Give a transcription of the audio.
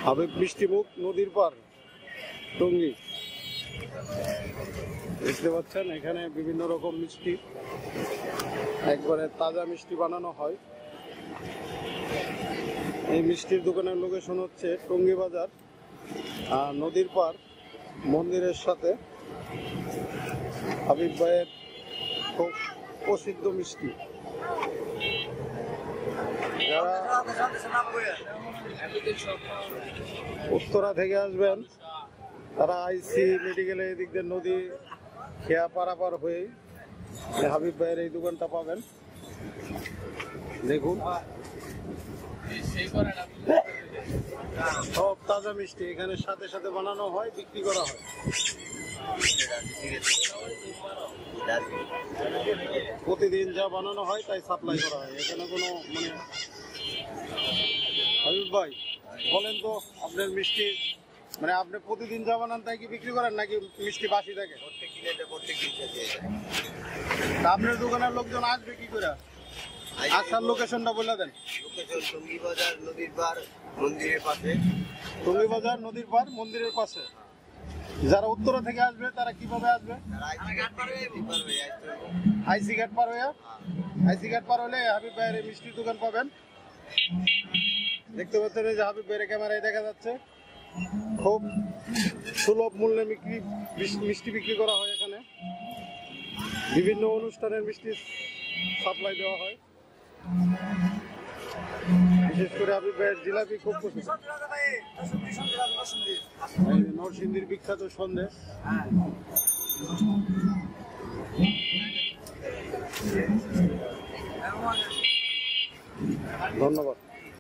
হাবিব মিষ্টিমুখ নদীর পার টঙ্গী। দেখতে পাচ্ছেন এখানে বিভিন্ন রকম মিষ্টি, একবারে তাজা মিষ্টি বানানো হয়। এই মিষ্টির দোকানের লোকেশন হচ্ছে টঙ্গী বাজার, নদীর পার মন্দিরের সাথে। হাবিব ভাইয়ের খুব প্রসিদ্ধ মিষ্টি। যারা উত্তরা থেকে আসবেন তারা আইসি মেডিকেলে এদিক দিয়ে নদী খেয়া পারাপার হয়ে হাবিব ভাইয়ের এই দোকানটা পাবেন। দেখুন সব তাজা মিষ্টি এখানে সাথে সাথে বানানো হয়, বিক্রি করা হয়। প্রতিদিন যা বানানো হয় তাই সাপ্লাই করা হয়, এখানে কোনো মানে। হাবিব ভাই বলেন তো, আপনার মিষ্টি মানে আপনি প্রতিদিন যা বানান তাই কি বিক্রি করেন নাকি মিষ্টি বাসি থাকে? আপনার দোকানের লোকজন আসবে কি করে? আসার লোকেশনটা বলে দেন। টঙ্গী বাজার নদীর পার মন্দিরের পাশে। টঙ্গী বাজার নদীর পার মন্দিরের পাশে। যারা উত্তরা থেকে আসবে তারা কিভাবে আসবে? আইসি ঘাট পার হয়ে, আইসি ঘাট পার হলে হাবিব ভাইয়ের মিষ্টির দোকান পাবেন। দেখতে পাচ্ছেন যে হাবিব ভাইয়ের ক্যামেরায় দেখা যাচ্ছে খুব সুলভ মূল্যে মিষ্টি বিক্রি করা হয়। এখানে বিভিন্ন অনুষ্ঠানের মিষ্টি সাপ্লাই দেওয়া হয়। বিশেষ করে হাবিব ভাইয়ের জিলাপি খুব পছন্দ। নরসিংদীর বিখ্যাত সন্দেশ। ধন্যবাদ।